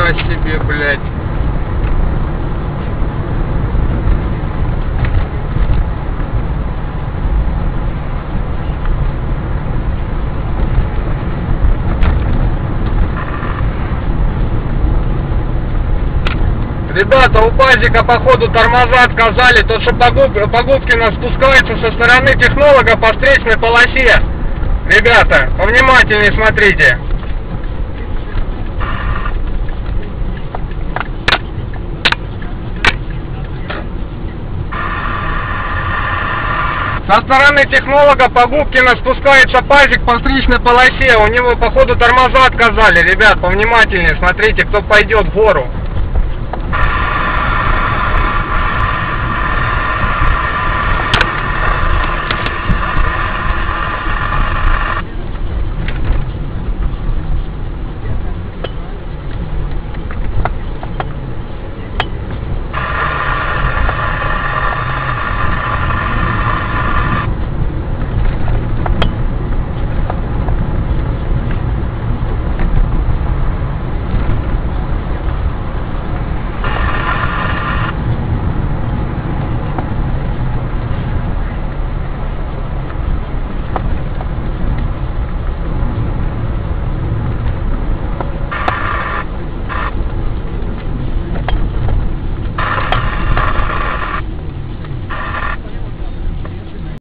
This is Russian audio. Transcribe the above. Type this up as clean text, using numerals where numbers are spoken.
Нихера себе, блядь. Ребята, у пазика походу тормоза отказали, тот что Погубкина спускается со стороны технолога по встречной полосе. Ребята, повнимательнее смотрите. Со стороны технолога Погубкина спускается пазик по встречной полосе, у него походу тормоза отказали. Ребят, повнимательнее смотрите, кто пойдет в гору.